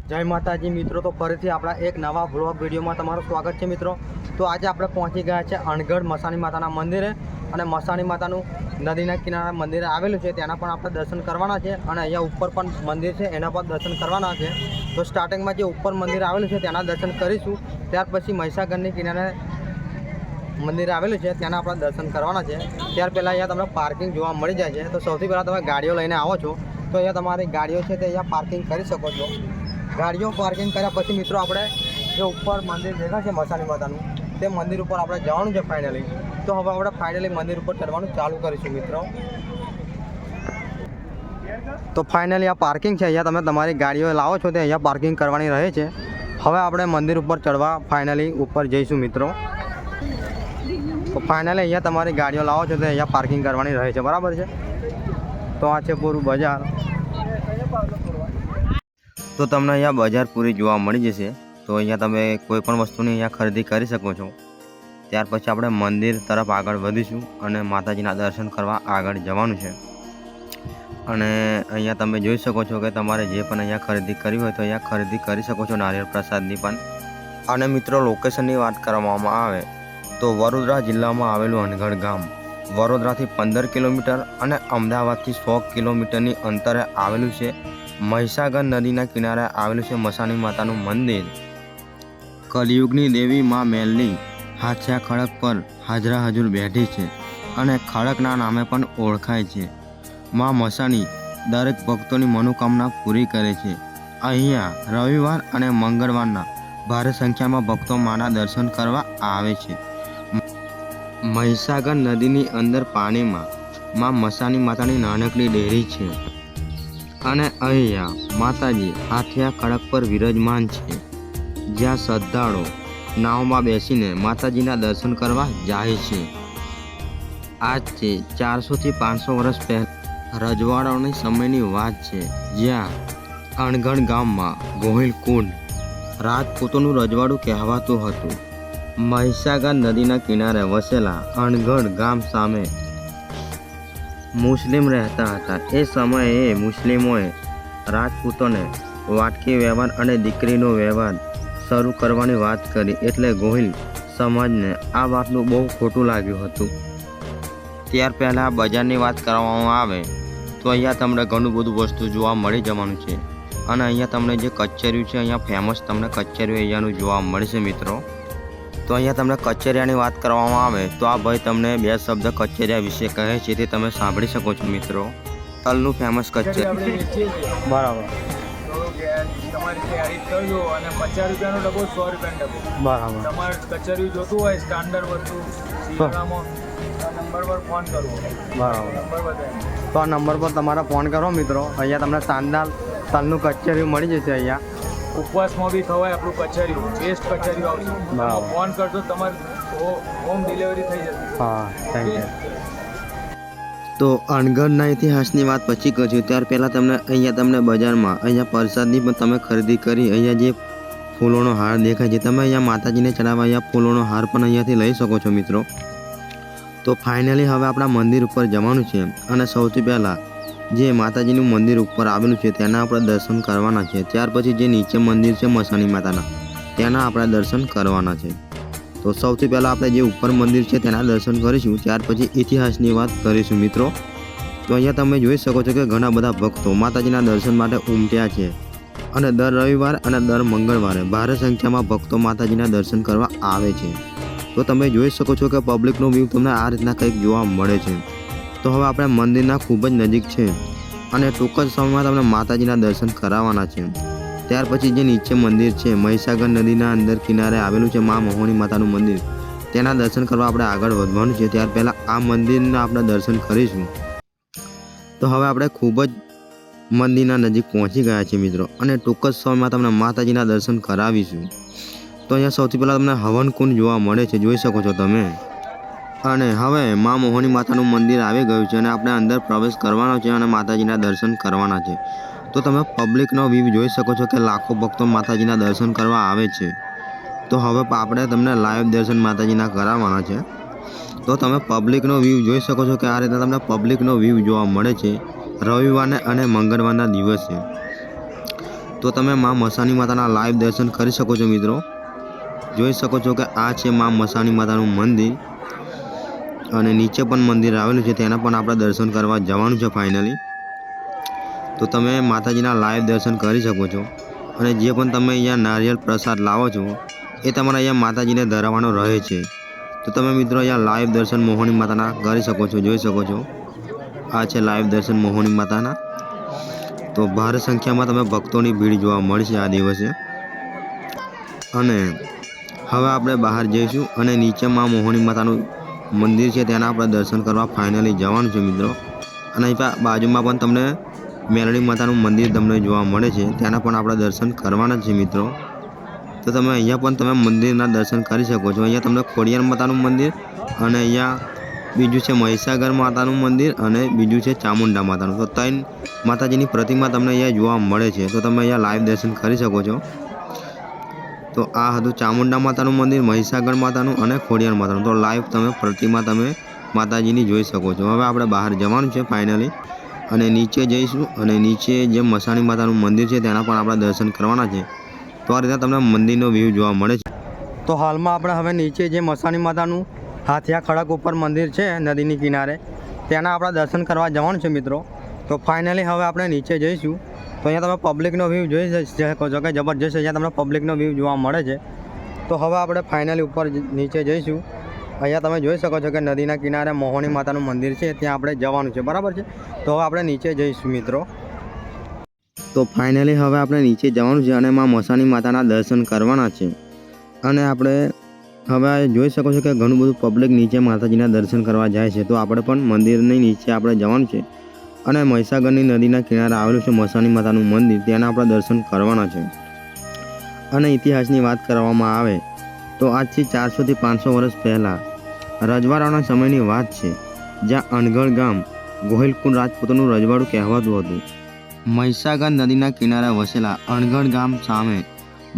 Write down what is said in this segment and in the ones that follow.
જય માતાજી મિત્રો, તો ફરીથી આપણા એક નવા વ્લોગ વિડીયોમાં તમારું સ્વાગત છે મિત્રો। તો આજે આપણે પહોંચી ગયા છે અણગઢ મસાણી માતાના મંદિરે, અને મસાણી માતાનું નદીના કિનારે મંદિરે આવેલું છે, તેના પણ આપણે દર્શન કરવાના છે। અને અહીંયા ઉપર પણ મંદિર છે, એના પણ દર્શન કરવાના છે। તો સ્ટાર્ટિંગમાં જે ઉપર મંદિર આવેલું છે તેના દર્શન કરીશું, ત્યાર પછી મહીસાગરની કિનારે મંદિર આવેલું છે તેના આપણે દર્શન કરવાના છે। ત્યાર પહેલાં અહીંયા તમને પાર્કિંગ જોવા મળી જાય છે। તો સૌથી પહેલાં તમે ગાડીઓ લઈને આવો છો તો અહીંયા તમારી ગાડીઓ છે તે અહીંયા પાર્કિંગ કરી શકો છો। ગાડીઓ પાર્કિંગ કર્યા પછી મિત્રો આપણે જે ઉપર મંદિર દેખાય છે મસાણી માતાનું, તે મંદિર ઉપર આપણે જવાનું છે ફાઇનલી। તો હવે આપણે ફાઇનલી મંદિર ઉપર ચડવાનું ચાલુ કરીશું મિત્રો। તો ફાઇનલી આ પાર્કિંગ છે, અહીંયા તમે તમારી ગાડીઓ લાવો છો તે અહીંયા પાર્કિંગ કરવાની રહે છે। હવે આપણે મંદિર ઉપર ચડવા ફાઇનલી ઉપર જઈશું મિત્રો। તો ફાઇનલી અહીંયા તમારી ગાડીઓ લાવો છો તો અહીંયા પાર્કિંગ કરવાની રહે છે, બરાબર છે। તો આ છે પૂરું બજાર। તો તમને અહીંયા બજાર પૂરી જોવા મળી જશે। તો અહીંયા તમે કોઈ પણ વસ્તુની અહીંયા ખરીદી કરી શકો છો। ત્યાર પછી આપણે મંદિર તરફ આગળ વધીશું અને માતાજીના દર્શન કરવા આગળ જવાનું છે। અને અહીંયા તમે જોઈ શકો છો કે તમારે જે પણ અહીંયા ખરીદી કરવી હોય તો અહીંયા ખરીદી કરી શકો છો, નારિયેળ પ્રસાદની પણ। અને મિત્રો લોકેશનની વાત કરવામાં આવે તો વડોદરા જિલ્લામાં આવેલું અણગઢ ગામ વડોદરાથી 15 કિલોમીટર અને અમદાવાદથી 100 કિલોમીટરની અંતરે આવેલું છે। મહીસાગર નદીના કિનારે આવેલું છે મસાણી માતાનું મંદિર। કલિયુગની દેવી માં મેલની હાથિયા ખડક પર હાજરા હજુર બેઠી છે અને ખડકના નામે પણ ઓળખાય છે। માં મસાણી દરેક ભક્તોની મનોકામના પૂરી કરે છે। અહીંયા રવિવાર અને મંગળવારના ભારે સંખ્યામાં ભક્તો માના દર્શન કરવા આવે છે। મહીસાગર નદીની અંદર પાણીમાં માં મસાણી માતાની નાનકડી ડેરી છે અને અહીંયા માતાજી હાથિયા ખડક પર વિરાજમાન છે, જ્યાં શ્રદ્ધાળુઓ નાવમાં બેસીને માતાજીના દર્શન કરવા જાય છે। આજથી 400 થી 500 વર્ષ પહેલાં રજવાડાઓની સમયની વાત છે, જ્યાં અણગઢ ગામમાં ગોહિલ કુંડ રાજપૂતોનું રજવાડું કહેવાતું હતું। મહીસાગર નદીના કિનારે વસેલા અણગઢ ગામ સામે મુસ્લિમ રહેતા હતા। એ સમયે મુસ્લિમોએ રાજપૂતોને વાટકી વ્યવહાર અને દીકરીનો વ્યવહાર શરૂ કરવાની વાત કરી, એટલે ગોહિલ સમાજને આ વાતનું બહુ ખોટું લાગ્યું હતું। ત્યાર પહેલાં બજારની વાત કરવામાં આવે તો અહીંયા તમને ઘણું બધું વસ્તુ જોવા મળી જવાનું છે। અને અહીંયા તમને જે કચેરીયું છે, અહીંયા ફેમસ તમને કચેરીયું અહીંયાનું જોવા મળશે મિત્રો। તો અહીંયા તમને કચેરિયાની વાત કરવામાં આવે તો આ ભાઈ તમને 2 શબ્દ કચેરિયા વિશે કહે છે, તે તમે સાંભળી શકો છો મિત્રો। તલનું ફેમસ કચેરિયું, બરાબર। તમારે તૈયારી કરજો અને 50 રૂપિયાનો ડબ્બો 100 રૂપિયાનો ડબ્બો, બરાબર। તમારે કચેરી જોતું હોય સ્ટાન્ડર્ડ વસ્તુ શિયાળામાં નંબર પર ફોન કરવો, બરાબર। નંબર બતાવે તો આ નંબર પર તમારે ફોન કરો મિત્રો, અહીંયા તમને શાનદાર તલનું કચેરિયું મળી જશે। અહીંયા ઉપવાસમાં બી ખવાય આપણું કચેરીયું, બેસ્ટ કચેરીયું આવશે। બરાબર। ફોન કરજો તમારે હોમ ડિલિવરી થઈ જશે। હા, થેન્ક યુ। તો અણગઢના ઇતિહાસની વાત પછી કરશું, ત્યાર પહેલાં તમને બજારમાં અહીંયા પ્રસાદની પણ તમે ખરીદી કરી। અહીંયા જે ફૂલોનો હાર દેખાય છે, તમે અહીંયા માતાજીને ચડાવવા અહીંયા ફૂલોનો હાર પણ અહીંયાથી લઈ શકો છો મિત્રો। તો ફાઇનલી હવે આપણા મંદિર ઉપર જવાનું છે, અને સૌથી પહેલાં જે માતાજીનું મંદિર ઉપર આવેલું છે તેના આપણે દર્શન કરવાના છે। ત્યાર પછી જે નીચે મંદિર છે મસાણી માતાના, તેના આપણે દર્શન કરવાના છે। તો સૌથી પહેલાં આપણે જે ઉપર મંદિર છે તેના દર્શન કરીશું, ત્યાર પછી ઇતિહાસની વાત કરીશું મિત્રો। તો અહીંયા તમે જોઈ શકો છો કે ઘણા બધા ભક્તો માતાજીના દર્શન માટે ઉમટ્યા છે, અને દર રવિવાર અને દર મંગળવારે ભારે સંખ્યામાં ભક્તો માતાજીના દર્શન કરવા આવે છે। તો તમે જોઈ શકો છો કે પબ્લિકનો વ્યૂ તમને આ રીતના કંઈક જોવા મળે છે। તો હવે આપણે મંદિરના ખૂબ જ નજીક છે, અને ટૂંક જ સમયમાં તમને માતાજીના દર્શન કરાવવાના છે। ત્યાર પછી જે નીચે મંદિર છે મહીસાગર નદીના અંદર કિનારે આવેલું છે મા મોહની માતાનું મંદિર, તેના દર્શન કરવા આપણે આગળ વધવાનું છે। ત્યાર પહેલાં આ મંદિરના આપણે દર્શન કરીશું। તો હવે આપણે ખૂબ જ મંદિરના નજીક પહોંચી ગયા છીએ મિત્રો, અને ટૂંક જ સમયમાં તમને માતાજીના દર્શન કરાવીશું। તો અહીંયા સૌથી પહેલાં તમને હવન કુંડ જોવા મળે છે, જોઈ શકો છો તમે। અને હવે મા મોહની માતાનું મંદિર આવી ગયું છે, અને આપણે અંદર પ્રવેશ કરવાનો છે અને માતાજીના દર્શન કરવાના છે। તો તમે પબ્લિકનો વ્યૂ જોઈ શકો છો કે લાખો ભક્તો માતાજીના દર્શન કરવા આવે છે। તો હવે આપણે તમને લાઈવ દર્શન માતાજીના કરાવવાના છે। તો તમે પબ્લિકનો વ્યૂ જોઈ શકો છો કે આ રીતે તમને પબ્લિકનો વ્યૂ જોવા મળે છે રવિવારને અને મંગળવારના દિવસે। તો તમે મા મસાણી માતાના લાઈવ દર્શન કરી શકો છો મિત્રો. જોઈ શકો છો કે આ છે મા મસાણી માતાનું મંદિર અને નીચે પણ મંદિર આવેલું છે, તેના પણ આપણે દર્શન કરવા જવાનું છે ફાઇનલી. તો તમે માતાજીના લાઈવ દર્શન કરી શકો છો. અને જે પણ તમે અહીંયા નારિયેળ પ્રસાદ લાવો છો એ તમારા અહીંયા માતાજીને ધરાવવાનો રહે છે. તો તમે મિત્રો અહીંયા લાઈવ દર્શન મોહની માતાના કરી શકો છો. જોઈ શકો છો આ છે લાઈવ દર્શન મોહની માતાના. તો ભારે સંખ્યામાં તમે ભક્તોની ભીડ જોવા મળશે આ દિવસે. અને હવે આપણે બહાર જઈશું અને નીચે મા મોહની માતાનું મંદિર છે તેના આપણે દર્શન કરવા ફાઇનલી જવાનું છે મિત્રો. અને અહીં બાજુમાં પણ તમને મેલડી માતાનું મંદિર તમને જોવા મળે છે, ત્યાંના પણ આપણે દર્શન કરવાના છે મિત્રો. તો તમે અહીંયા પણ તમે મંદિરના દર્શન કરી શકો છો. અહીંયા તમને ખોડિયાર માતાનું મંદિર અને અહીંયા બીજું છે મહીસાગર માતાનું મંદિર અને બીજું છે ચામુંડા માતાનું. તો 3 માતાજીની પ્રતિમા તમને અહીંયા જોવા મળે છે. તો તમે અહીંયા લાઈવ દર્શન કરી શકો છો. તો આ હતું ચામુંડા માતાનું મંદિર, મહીસાગર માતાનું અને ખોડિયાર માતાનું. તો લાઈવ તમે પ્રતિમા તમે માતાજીની જોઈ શકો છો. હવે આપણે બહાર જવાનું છે ફાઇનલી અને નીચે જઈશું અને નીચે જે મસાણી માતાનું મંદિર છે તેના પણ આપણે દર્શન કરવાના છે. તો આ રીતે તમને મંદિરનો વ્યૂ જોવા મળે છે. તો હાલમાં આપણે હવે નીચે જે મસાણી માતાનું હાથિયા ખડક ઉપર મંદિર છે નદીની કિનારે, તેના આપણે દર્શન કરવા જવાનું છે મિત્રો. તો ફાઇનલી હવે આપણે નીચે જઈશું. તો અહીંયા તમે પબ્લિકનો વ્યૂ જોઈ શકો છો કે જબરજસ્ત અહીંયા તમને પબ્લિકનો વ્યૂ જોવા મળે છે. તો હવે આપણે ફાઇનલી ઉપર નીચે જઈશું. અહીંયા તમે જોઈ શકો છો કે નદીના કિનારે મોહની માતાનું મંદિર છે, ત્યાં આપણે જવાનું છે, બરાબર છે. તો હવે આપણે નીચે જઈશું મિત્રો. તો ફાઇનલી હવે આપણે નીચે જવાનું છે અને મા મસાણી માતાના દર્શન કરવાના છે. અને આપણે હવે જોઈ શકો છો કે ઘણું બધું પબ્લિક નીચે માતાજીના દર્શન કરવા જાય છે. તો આપણે પણ મંદિરની નીચે આપણે જવાનું છે અને મહીસાગરની નદીના કિનારે આવેલું છે મસાણી માતાનું મંદિર, ત્યાંના આપણે દર્શન કરવાના છે. અને ઇતિહાસની વાત કરવામાં આવે તો આજથી 400 થી 500 વર્ષ પહેલાં રજવાડાના સમયની વાત છે, જ્યાં અણગઢ ગામ ગોહિલકુંડ રાજપૂતોનું રજવાડું કહેવાતું હતું. મહીસાગર નદીના કિનારે વસેલા અણગઢ ગામ સામે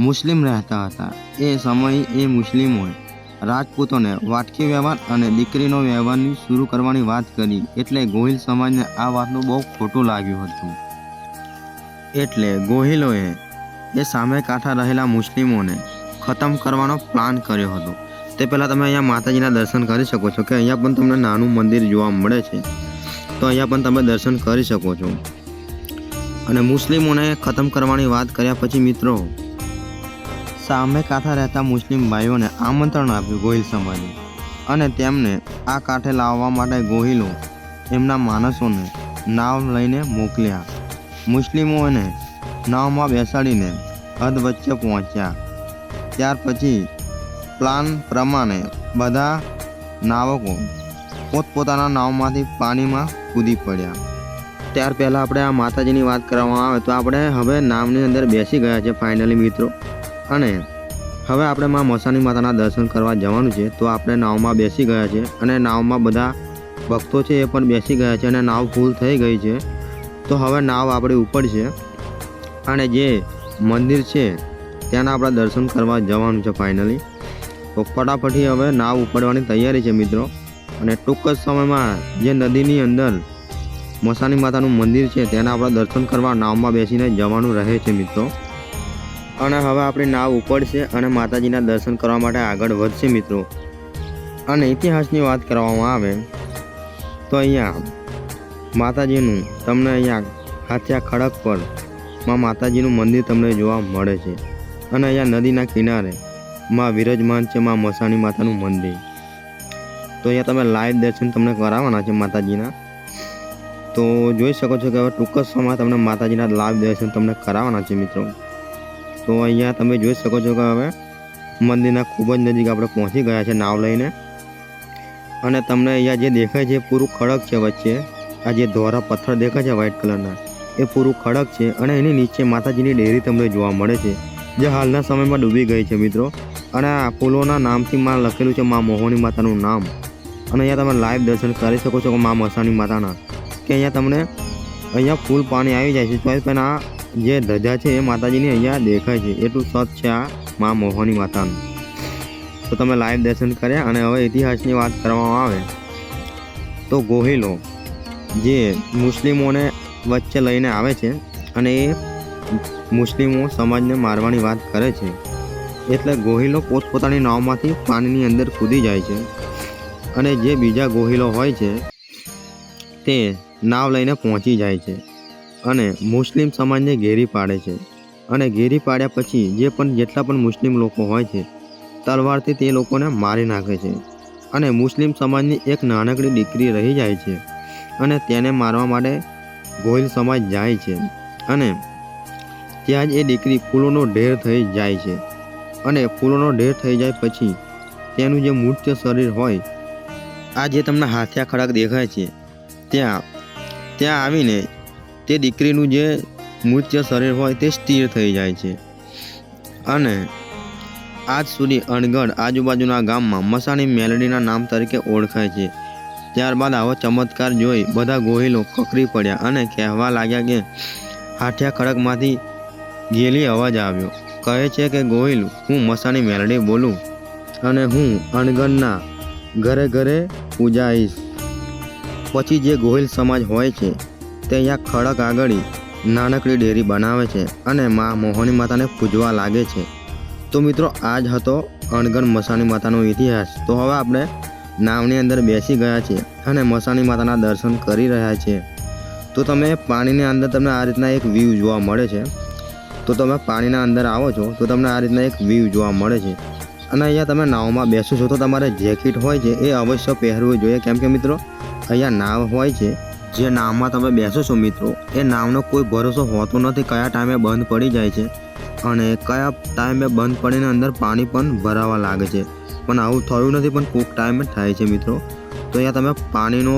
મુસ્લિમ રહેતા હતા. એ સમયે એ મુસ્લિમોએ રાજપૂતોને વાટકી વ્યવહાર અને દીકરીનો વ્યવહારની શરૂ કરવાની વાત કરી, એટલે ગોહિલ સમાજને આ વાતનું બહુ ખોટું લાગ્યું હતું. એટલે ગોહિલોએ એ સામે કાંઠા રહેલા મુસ્લિમોને ખતમ કરવાનો પ્લાન કર્યો હતો. તે પહેલાં તમે અહીંયા માતાજીના દર્શન કરી શકો છો કે અહીંયા પણ તમને નાનું મંદિર જોવા મળે છે. તો અહીંયા પણ તમે દર્શન કરી શકો છો. અને મુસ્લિમોને ખતમ કરવાની વાત કર્યા પછી મિત્રો સામે કાંઠા રહેતા મુસ્લિમ ભાઈઓને આમંત્રણ આપ્યું ગોહિલ સમાજે, અને તેમને આ કાંઠે લાવવા માટે ગોહિલો એમના માણસોને નાવ લઈને મોકલ્યા. મુસ્લિમોને નાવમાં બેસાડીને હદ વચ્ચે પહોંચ્યા. ત્યાર પછી પ્લાન પ્રમાણે બધા નાવકો પોતપોતાના નાવમાંથી પાણીમાં કૂદી પડ્યા. ત્યાર પહેલાં આપણે આ માતાજીની વાત કરવામાં આવે તો આપણે હવે નાવની અંદર બેસી ગયા છે ફાઇનલી મિત્રો. અને હવે આપણે મા મસાણી માતાના દર્શન કરવા જવાનું છે. તો આપણે નાવમાં બેસી ગયા છે અને નાવમાં બધા ભક્તો છે એ પણ બેસી ગયા છે અને નાવ ફૂલ થઈ ગઈ છે. તો હવે નાવ આપણી ઉપર છે અને જે મંદિર છે ત્યાંના આપણે દર્શન કરવા જવાનું છે ફાઇનલી. તો ફટાફટી હવે નાવ ઉપડવાની તૈયારી છે મિત્રો. અને ટૂંક જ સમયમાં જે નદીની અંદર મસાણી માતાનું મંદિર છે તેના આપણે દર્શન કરવા નાવમાં બેસીને જવાનું રહે છે મિત્રો. અને હવે આપણી નાવ ઉપડશે અને માતાજીના દર્શન કરવા માટે આગળ વધશે મિત્રો. અને ઇતિહાસની વાત કરવામાં આવે તો અહીંયા માતાજીનું તમને અહીંયા હાથિયા ખડક પર માતાજીનું મંદિર તમને જોવા મળે છે. અને અહીંયા નદીના કિનારે માં વિરાજમાન છે મા મસાણી માતાનું મંદિર. તો અહીંયા તમે લાઈવ દર્શન તમને કરાવવાના છે માતાજીના. તો જોઈ શકો છો કે હવે ટૂંક જ સમયમાં તમને માતાજીના લાઈવ દર્શન તમને કરાવવાના છે મિત્રો. તો અહીંયા તમે જોઈ શકો છો કે હવે મંદિરના ખૂબ જ નજીક આપણે પહોંચી ગયા છે નાવ લઈને. અને તમને અહીંયા જે દેખાય છે પૂરું ખડક છે વચ્ચે, આ જે ધોરા પથ્થર દેખાય છે વ્હાઇટ કલરના એ પૂરું ખડક છે. અને એની નીચે માતાજીની ડેરી તમને જોવા મળે છે, જે હાલના સમયમાં ડૂબી ગઈ છે મિત્રો. અને આ ફૂલોના નામથી માં લખેલું છે મા મોહની માતાનું નામ. અને અહીંયા તમે લાઈવ દર્શન કરી શકો છો કે મા મસાણી માતાના, કે અહીંયા તમને અહીંયા ફૂલ પાણી આવી જાય છે. તો પણ આ જે ધજા છે એ માતાજીની અહીંયા દેખાય છે, એટલું સત છે આ મા મોહની માતાનું. તો તમે લાઈવ દર્શન કર્યા. અને હવે ઇતિહાસની વાત કરવામાં આવે તો ગોહિલો જે મુસ્લિમોને વચ્ચે લઈને આવે છે અને એ મુસ્લિમો સમાજને મારવાની વાત કરે છે, એટલે ગોહિલો પોતપોતાની નાવમાંથી પાણીની અંદર કૂદી જાય છે અને જે બીજા ગોહિલો હોય છે તે નાવ લઈને પહોંચી જાય છે અને મુસ્લિમ સમાજને ઘેરી પાડે છે અને ઘેરી પાડ્યા પછી જેટલા પણ મુસ્લિમ લોકો હોય છે તલવારથી તે લોકોને મારી નાખે છે અને મુસ્લિમ સમાજની એક નાનકડી દીકરી રહી જાય છે અને તેને મારવા માટે ગોહિલ સમાજ જાય છે અને ત્યાં જ એ દીકરી ફૂલોનો ઢેર થઈ જાય છે અને ફૂલોનો ઢેર થઈ જાય પછી તેનું જે મૂર્છ શરીર હોય, આ જે તમને હાથિયા ખડક દેખાય છે ત્યાં આવીને તે દીકરીનું જે મૂર્છ શરીર હોય તે સ્થિર થઈ જાય છે અને આજ સુધી અણગઢ આજુબાજુના ગામમાં મસાણી મેલડીના નામ તરીકે ઓળખાય છે. ત્યારબાદ આવો ચમત્કાર જોઈ બધા ગોહિલો કકરી પડ્યા અને કહેવા લાગ્યા કે હાથિયા ખડકમાંથી ગેલી અવાજ આવ્યો. કહે છે કે ગોહિલ, હું મસાણી મેલડી બોલું અને હું અણગઢના ઘરે ઘરે પૂજાઈશ. પછી જે ગોહિલ સમાજ હોય છે તે અહીંયા ખડક આગળ નાનકડી ડેરી બનાવે છે અને મોહની માતાને પૂજવા લાગે છે. તો મિત્રો આ જ હતો અણગઢ મસાણી માતાનો ઇતિહાસ. તો હવે આપણે નાવની અંદર બેસી ગયા છે અને મસાણી માતાના દર્શન કરી રહ્યા છીએ. તો તમે પાણીની અંદર તમને આ રીતના એક વ્યૂ જોવા મળે છે. તો તમે પાણીના અંદર આવો છો તો તમને આ રીતના એક વ્યૂ જોવા મળે છે અને અહીંયા તમે નાવમાં બેસો છો તો તમારે જેકેટ હોય છે એ અવશ્ય પહેરવું જોઈએ, કેમ કે મિત્રો અહીંયા નાવ હોય છે. જે નાવમાં તમે બેસો છો મિત્રો એ નાવનો કોઈ ભરોસો હોતો નથી, કયા ટાઈમે બંધ પડી જાય છે અને કયા ટાઈમે બંધ પડીને અંદર પાણી પણ ભરાવા લાગે છે. પણ આવું થયું નથી, પણ કોઈક ટાઈમે જ થાય છે મિત્રો. તો અહીંયા તમે પાણીનો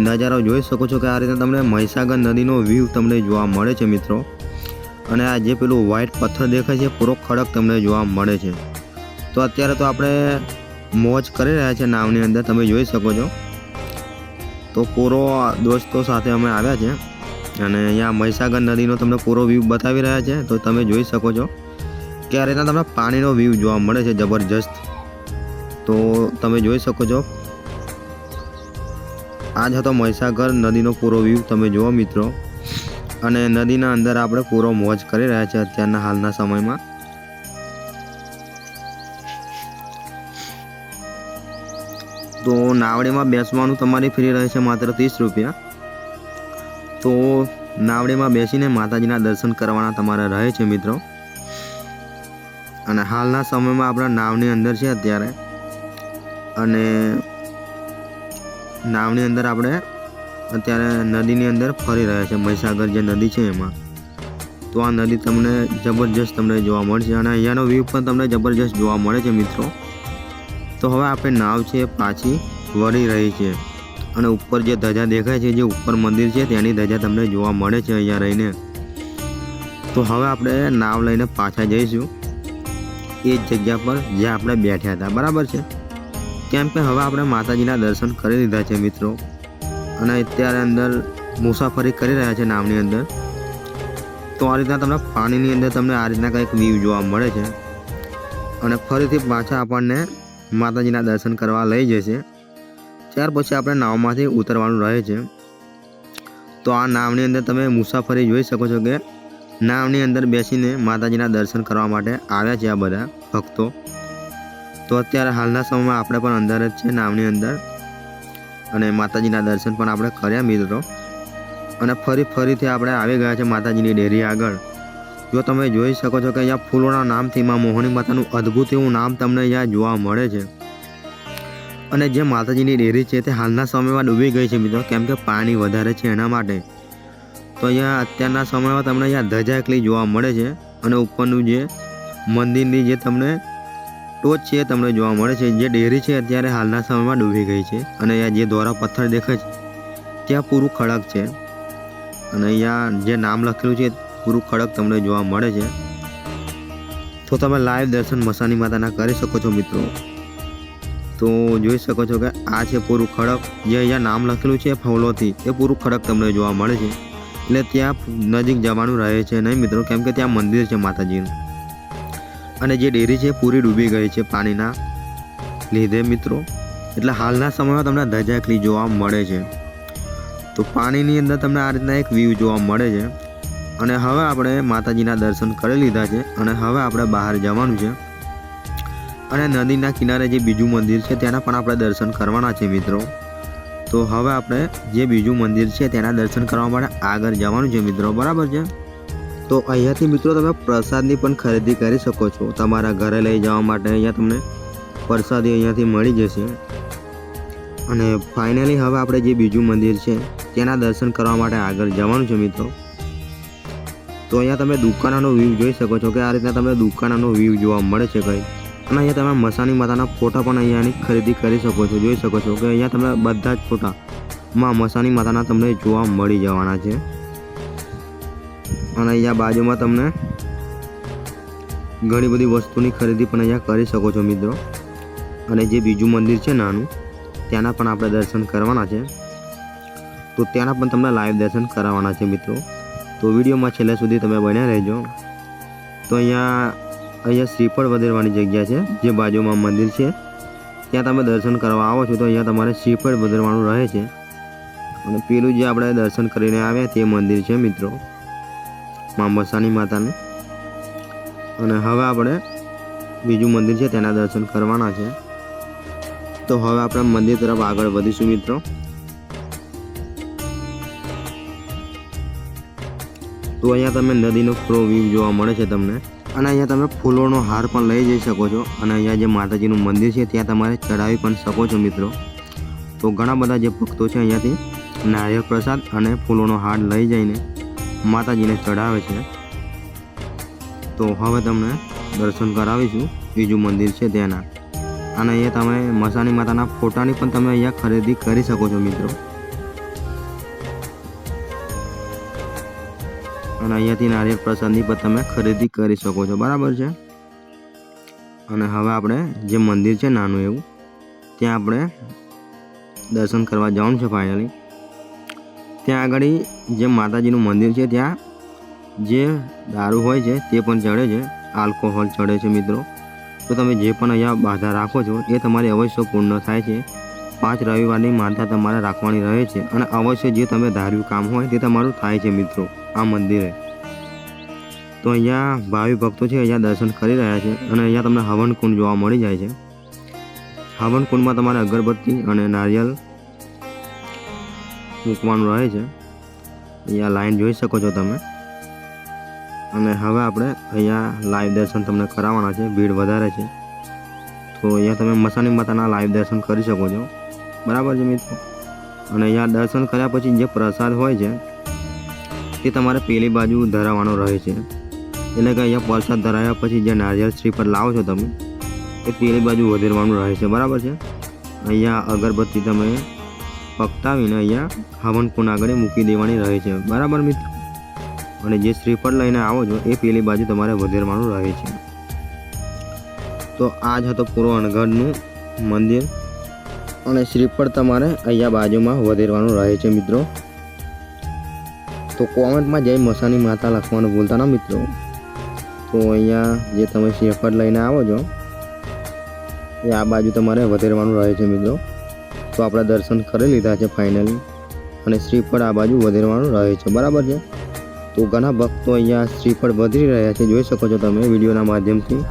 નજારો જોઈ શકો છો કે આ રીતે તમને મહીસાગર નદીનો વ્યૂ તમને જોવા મળે છે મિત્રો. અને આ જે પેલું વ્હાઇટ પથ્થર દેખાય છે પૂરો ખડક તમને જોવા મળે છે. તો અત્યારે તો આપણે મોજ કરી રહ્યા છે નાવની અંદર, તમે જોઈ શકો છો. તો પૂરો દોસ્તો સાથે અમે આવ્યા છે અને અહીંયા મહીસાગર નદીનો તમને પૂરો વ્યૂ બતાવી રહ્યા છે. તો તમે જોઈ શકો છો કે આ રીતના તમને પાણીનો વ્યૂ જોવા મળે છે જબરજસ્ત. તો તમે જોઈ શકો છો આ જ હતો મહીસાગર નદીનો પૂરો વ્યૂ, તમે જુઓ મિત્રો. અને નદીના અંદર આપણે પૂરો મોજ કરી રહ્યા છે અત્યારના હાલના સમયમાં. તો નાવડીમાં બેસવાનું તમારી ફ્રી રહે છે માત્ર 30 રૂપિયા. તો નાવડીમાં બેસીને માતાજીના દર્શન કરવાના તમારે રહે છે મિત્રો. અને હાલના સમયમાં આપણા નાવની અંદર છે અત્યારે અને નાવની અંદર આપણે અત્યારે નદીની અંદર ફરી રહ્યા છે. મહીસાગર જે નદી છે એમાં. તો આ નદી તમને જબરજસ્ત તમને જોવા મળશે અને અહીંયાનો વ્યૂ પણ તમને જબરજસ્ત જોવા મળે છે મિત્રો. તો હવે આપણે નાવ છે પાછી વળી રહી છે અને ઉપર જે ધજા દેખાય છે, જે ઉપર મંદિર છે તેની ધજા તમને જોવા મળે છે અહીંયા રહીને. તો હવે આપણે નાવ લઈને પાછા જઈશું એ જ જગ્યા પર જ્યાં આપણે બેઠ્યા હતા, બરાબર છે. કેમ કે હવે આપણે માતાજીના દર્શન કરી લીધા છે મિત્રો અને અત્યારે અંદર મુસાફરી કરી રહ્યા છે નાવની અંદર. તો આ રીતના તમને પાણીની અંદર તમને આ રીતના કંઈક વ્યૂ જોવા મળે છે અને ફરીથી પાછા આપણને માતાજીના દર્શન કરવા લઈ જશે. ત્યાર પછી આપણે નાવમાંથી ઉતરવાનું રહે છે. તો આ નાવની અંદર તમે મુસાફરી જોઈ શકો છો કે નાવની અંદર બેસીને માતાજીના દર્શન કરવા માટે આવ્યા છે આ બધા ભક્તો. તો અત્યારે હાલના સમયમાં આપણે પણ અંદર જ છે નાવની અંદર અને માતાજીના દર્શન પણ આપણે કર્યા મિત્રો. અને ફરીથી આપણે આવી ગયા છે માતાજીની ડેરી આગળ. જો તમે જોઈ શકો છો કે અહીંયા ફૂલોના નામથી માં મોહની માતાનું અદ્ભુત એવું નામ તમને અહીંયા જોવા મળે છે. અને જે માતાજીની ડેરી છે તે હાલના સમયમાં ડૂબી ગઈ છે મિત્રો, કેમ કે પાણી વધારે છે એના માટે. તો અહીંયા અત્યારના સમયમાં તમને અહીંયા ધજા એકલી જોવા મળે છે અને ઉપરનું જે મંદિરની જે તમને ટોચ છે એ તમને જોવા મળે છે. જે ડેરી છે અત્યારે હાલના સમયમાં ડૂબી ગઈ છે અને અહીંયા જે દોરા પથ્થર દેખાય છે ત્યાં પૂરું ખડક છે અને અહીંયા જે નામ લખેલું છે પૂરું ખડક તમને જોવા મળે છે. તો તમે લાઈવ દર્શન મસાણી માતાના કરી શકો છો મિત્રો. તો જોઈ શકો છો કે આ છે પૂરું ખડક, જે અહીંયા નામ લખેલું છે ફૂલોથી એ પૂરું ખડક તમને જોવા મળે છે. એટલે ત્યાં નજીક જવાનું રહે છે નહીં મિત્રો, કેમ કે ત્યાં મંદિર છે માતાજીનું અને જે ડેરી છે પૂરી ડૂબી ગઈ છે પાણીના લીધે મિત્રો. એટલે હાલના સમયમાં તમને ધજા એકલી જોવા મળે છે. તો પાણીની અંદર તમને આ રીતના એક વ્યૂ જોવા મળે છે અને હવે આપણે માતાજીના દર્શન કરી લીધા છે અને હવે આપણે બહાર જવાનું છે અને નદીના કિનારે જે બીજું મંદિર છે તેના પણ આપણે દર્શન કરવાના છે મિત્રો. તો હવે આપણે જે બીજું મંદિર છે તેના દર્શન કરવા માટે આગળ જવાનું છે મિત્રો, બરાબર છે. તો અહીંયાથી મિત્રો તમે પ્રસાદની પણ ખરીદી કરી શકો છો. તમારા ઘરે લઈ જવા માટે અહીંયા તમને પ્રસાદી અહીંયાથી મળી જશે. અને ફાઇનલી હવે આપણે જે બીજું મંદિર છે તેના દર્શન કરવા માટે આગળ જવાનું છે મિત્રો. તો અહીંયા તમે દુકાનનો વ્યૂ જોઈ શકો છો કે આ રીતના તમે દુકાનનો વ્યૂ જોવા મળે છે કંઈ. અને અહીંયા તમે મસાણી માતાના ફોટા પણ અહીંયાની ખરીદી કરી શકો છો. જોઈ શકો છો કે અહીંયા તમે બધા જ ફોટામાં મસાણી માતાના તમને જોવા મળી જવાના છે. અને અહીંયા બાજુમાં તમને ઘણી બધી વસ્તુની ખરીદી પણ અહીંયા કરી શકો છો મિત્રો. અને જે બીજું મંદિર છે નાનું ત્યાંના પણ આપણે દર્શન કરવાના છે. તો ત્યાંના પણ તમને લાઈવ દર્શન કરાવવાના છે મિત્રો. તો વિડીયોમાં છેલ્લે સુધી તમે બન્યા રહેજો. તો અહીંયા શ્રીફળ વધેરવાની જગ્યા છે, જે બાજુમાં મંદિર છે ત્યાં તમે દર્શન કરવા આવો છો તો અહીંયા તમારે શ્રીફળ વધેરવાનું રહે છે. અને પેલું જે આપણે દર્શન કરીને આવ્યા તે મંદિર છે મિત્રો, મા મસાણી માતાનું. અને હવે આપણે બીજું મંદિર છે તેના દર્શન કરવાના છે. તો હવે આપણે મંદિર તરફ આગળ વધીશું મિત્રો. તો અહીંયા તમે નદીનો પૂરો વ્યૂ જોવા મળે છે તમને. અને અહીંયા તમે ફૂલોનો હાર પણ લઈ જઈ શકો છો. અને અહીંયા જે માતાજીનું મંદિર છે ત્યાં તમારે ચડાવી પણ શકો છો મિત્રો. તો ઘણા બધા જે ભક્તો છે અહીંયાથી નારિયેળ પ્રસાદ અને ફૂલોનો હાર લઈ જઈને માતાજીને ચડાવે છે. તો હવે તમને દર્શન કરાવીશું બીજું મંદિર છે ત્યાંના. અને અહીંયા તમે મસાણી માતાના ફોટાની પણ તમે અહીંયા ખરીદી કરી શકો છો મિત્રો. અને અહીંયાથી નારિયેળ પ્રસાદની પણ તમે ખરીદી કરી શકો છો, બરાબર છે. અને હવે આપણે જે મંદિર છે નાનું એવું ત્યાં આપણે દર્શન કરવા જવાનું છે ફાઇનલી. ત્યાં આગળ જે માતાજીનું મંદિર છે ત્યાં જે દારૂ હોય છે તે પણ ચડે છે, આલ્કોહોલ ચડે છે મિત્રો. તો તમે જે પણ અહીંયા બાધા રાખો છો એ તમારી અવશ્ય પૂર્ણ થાય છે. 5 રવિવારની માનતા તમારે રાખવાની રહે છે. અને અવશ્ય જે તમે ધાર્યું કામ હોય તે તમારું થાય છે મિત્રો આ મંદિરે. તો અહીંયા ભાવિ ભક્તો છે અહીંયા દર્શન કરી રહ્યા છે. અને અહીંયા તમને હવન કુંડ જોવા મળી જાય છે. હવન કુંડમાં તમારે અગરબત્તી અને નારિયેળ મૂકવાનું રહે છે. અહીંયા લાઈન જોઈ શકો છો તમે. અને હવે આપણે અહીંયા લાઈવ દર્શન તમને કરાવવાના છે, ભીડ વધારે છે. તો અહીંયા તમે મસાણી માતાના લાઈવ દર્શન કરી શકો છો, બરાબર છે મિત્રો. અને અહીંયા દર્શન કર્યા પછી જે પ્રસાદ હોય છે તે તમારે પેલી બાજુ ધરાવવાનો રહે છે. એટલે કે અહીંયા પ્રસાદ ધરાવ્યા પછી જે નારિયેળ શ્રીફળ લાવો છો તમે એ પેલી બાજુ વધેરવાનું રહે છે, બરાબર છે. અહીંયા અગરબત્તી તમે પકતાવીને અહીંયા હવન કુંડ આગળ મૂકી દેવાની રહે છે, બરાબર મિત્રો. અને જે શ્રીફળ લઈને આવો છો એ પેલી બાજુ તમારે વધેરવાનું રહે છે. તો આ જ હતો પૂરો અણગઢનું મંદિર. અને શ્રીફળ તમારે અહીંયા બાજુમાં વધેરવાનું રહે છે મિત્રો. તો કોમેન્ટમાં જય મસાણી માતા લખવાનું ભૂલતા ના મિત્રો. તો અહીંયા જે તમે શ્રીફળ લઈને આવો છો એ આ બાજુ તમારે વધેરવાનું રહે છે મિત્રો. તો આપણે દર્શન કરી લીધા છે ફાઇનલી. અને શ્રીફળ આ બાજુ વધેરવાનું રહે છે, બરાબર છે. તો ઘણા ભક્તો અહીંયા શ્રીફળ વધરી રહ્યા છે, જોઈ શકો છો તમે વિડીયોના માધ્યમથી.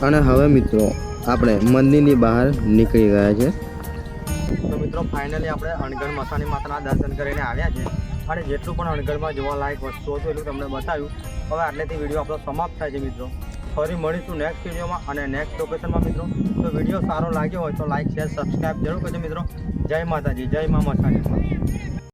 અને હવે મિત્રો આપણે મંદિરની બહાર નીકળી ગયા છે. તો મિત્રો ફાઇનલી આપણે અણગઢ મસાણી માતાના દર્શન કરીને આવ્યા છે. અને જેટલું પણ અણગઢમાં જોવાલાયક વસ્તુઓ હતું એટલું તમને બતાવ્યું. હવે આટલેથી વિડીયો આપણો સમાપ્ત થાય છે મિત્રો. ફરી મળીશું નેક્સ્ટ વિડીયોમાં અને નેક્સ્ટ લોકેશનમાં મિત્રો. તો વિડીયો સારો લાગ્યો હોય તો લાઈક શેર સબસ્ક્રાઈબ જરૂર કરજો મિત્રો. જય માતાજી, જય મા મસાણી.